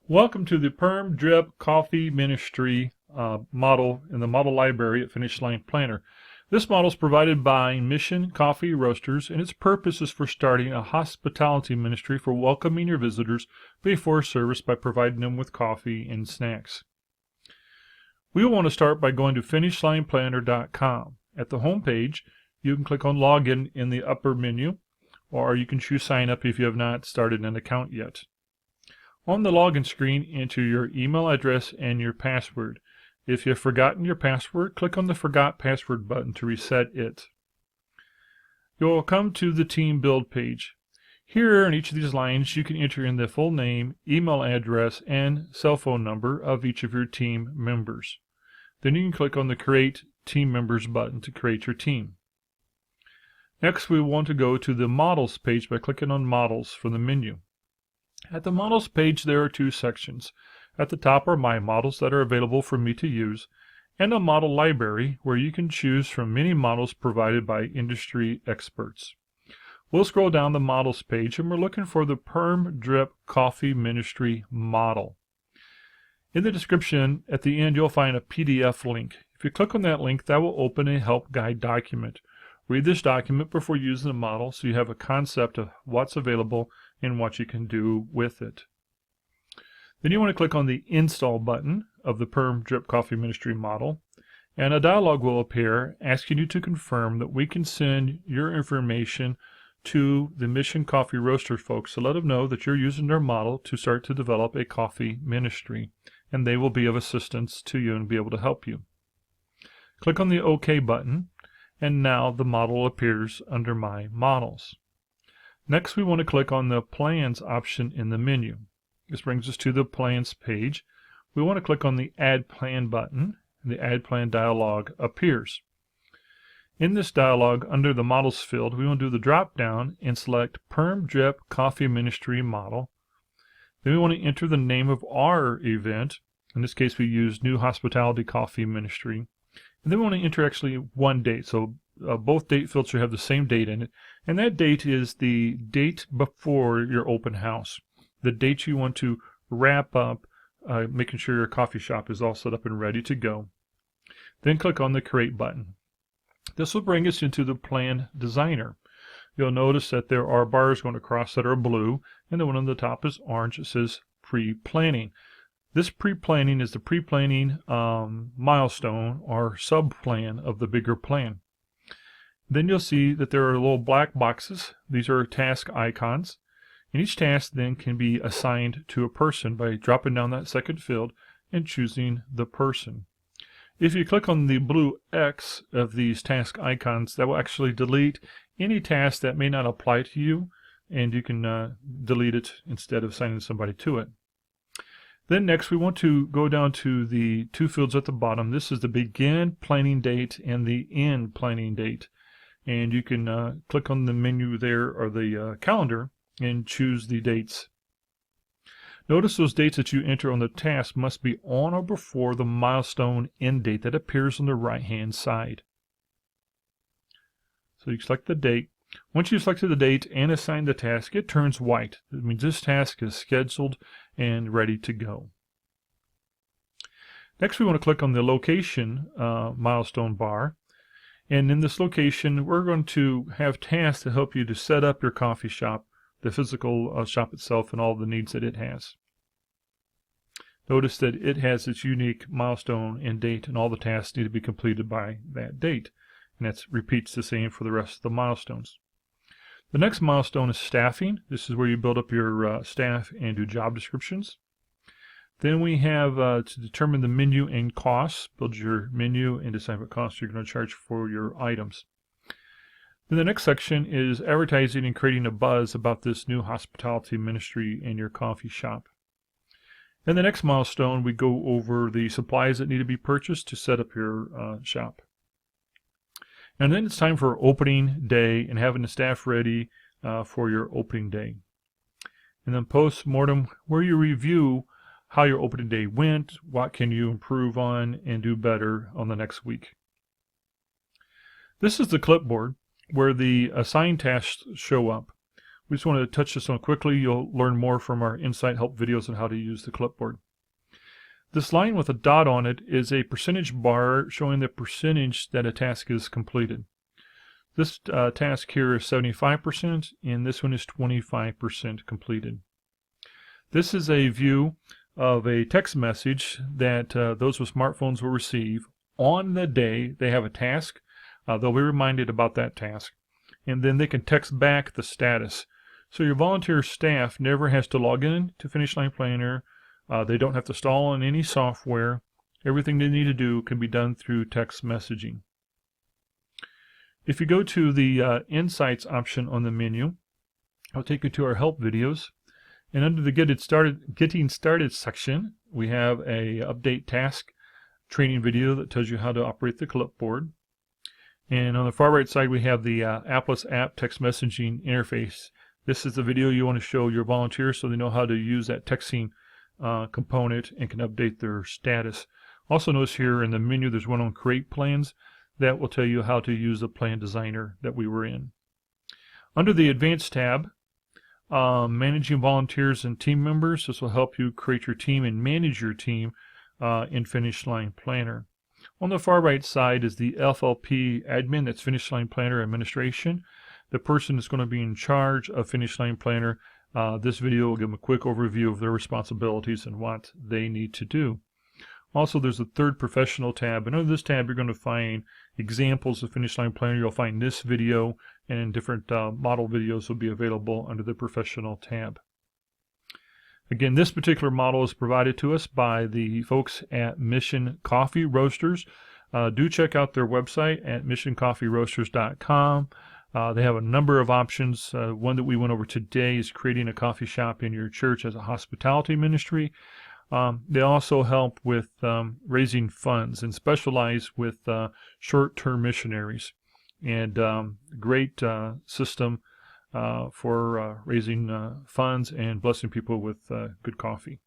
Welcome to the Perm Drip Coffee Ministry model in the model library at Finish Line Planner. This model is provided by Mission Coffee Roasters, and its purpose is for starting a hospitality ministry for welcoming your visitors before service by providing them with coffee and snacks. We will want to start by going to finishlineplanner.com. At the home page, you can click on Login in the upper menu, or you can choose Sign Up if you have not started an account yet. On the login screen, enter your email address and your password. If you have forgotten your password, click on the Forgot Password button to reset it. You'll come to the Team Build page. Here in each of these lines, you can enter in the full name, email address, and cell phone number of each of your team members. Then you can click on the Create Team Members button to create your team. Next, we want to go to the Models page by clicking on Models from the menu. At the Models page, there are two sections. At the top are my models that are available for me to use, and a model library where you can choose from many models provided by industry experts. We'll scroll down the Models page, and we're looking for the Perm Drip Coffee Ministry model. In the description, at the end, you'll find a PDF link. If you click on that link, that will open a help guide document. Read this document before using the model so you have a concept of what's available and what you can do with it. Then you want to click on the Install button of the Perm Drip Coffee Ministry model, and a dialog will appear asking you to confirm that we can send your information to the Mission Coffee Roaster folks to let them know that you're using their model to start to develop a coffee ministry, and they will be of assistance to you and be able to help you. Click on the OK button, and now the model appears under My Models. Next, we want to click on the Plans option in the menu. This brings us to the Plans page. We want to click on the Add Plan button, and the Add Plan dialog appears. In this dialog, under the Models field, we want to do the drop down and select Perm Drip Coffee Ministry Model. Then we want to enter the name of our event. In this case, we use New Hospitality Coffee Ministry. And then we want to enter actually one date. So both date fields should have the same date in it. And that date is the date before your open house. The date you want to wrap up, making sure your coffee shop is all set up and ready to go. Then click on the Create button. This will bring us into the Plan Designer. You'll notice that there are bars going across that are blue, and the one on the top is orange. It says Pre-Planning. This pre-planning is the pre-planning milestone or sub-plan of the bigger plan. Then you'll see that there are little black boxes. These are task icons. And each task then can be assigned to a person by dropping down that second field and choosing the person. If you click on the blue X of these task icons, that will actually delete any task that may not apply to you, and you can delete it instead of assigning somebody to it. Then next, we want to go down to the two fields at the bottom. This is the begin planning date and the end planning date. And you can click on the menu there, or the calendar, and choose the dates. Notice those dates that you enter on the task must be on or before the milestone end date that appears on the right-hand side. So you select the date. Once you've selected the date and assigned the task, it turns white. It means this task is scheduled and ready to go. Next, we want to click on the location milestone bar. And in this location, we're going to have tasks to help you to set up your coffee shop, the physical shop itself, and all the needs that it has. Notice that it has its unique milestone and date, and all the tasks need to be completed by that date. And that repeats the same for the rest of the milestones. The next milestone is staffing. This is where you build up your staff and do job descriptions. Then we have to determine the menu and costs. Build your menu and decide what costs you're going to charge for your items. Then the next section is advertising and creating a buzz about this new hospitality ministry in your coffee shop. And the next milestone, we go over the supplies that need to be purchased to set up your shop. And then it's time for opening day and having the staff ready for your opening day. And then post-mortem, where you review how your opening day went, what can you improve on and do better on the next week. This is the clipboard where the assigned tasks show up. We just wanted to touch this on quickly. You'll learn more from our Insight Help videos on how to use the clipboard. This line with a dot on it is a percentage bar showing the percentage that a task is completed. This task here is 75%, and this one is 25% completed. This is a view of a text message that those with smartphones will receive on the day they have a task. They'll be reminded about that task, and then they can text back the status. So your volunteer staff never has to log in to Finish Line Planner. They don't have to install on any software. Everything they need to do can be done through text messaging. If you go to the Insights option on the menu, I'll take you to our help videos. And under the Getting Started section, we have a update task training video that tells you how to operate the clipboard. And on the far right side, we have the Appless app text messaging interface. This is the video you want to show your volunteers so they know how to use that texting component and can update their status. Also notice here in the menu there's one on Create Plans that will tell you how to use the plan designer that we were in. Under the Advanced tab, Managing Volunteers and Team Members, this will help you create your team and manage your team in Finish Line Planner. On the far right side is the FLP admin, that's Finish Line Planner Administration. The person that's going to be in charge of Finish Line Planner. This video will give them a quick overview of their responsibilities and what they need to do. Also, there's a third professional tab, and under this tab you're going to find examples of Finish Line Planner. You'll find this video, and different model videos will be available under the professional tab. Again, this particular model is provided to us by the folks at Mission Coffee Roasters. Do check out their website at missioncoffeeroasters.com. They have a number of options. One that we went over today is creating a coffee shop in your church as a hospitality ministry. They also help with raising funds and specialize with short-term missionaries. And great system for raising funds and blessing people with good coffee.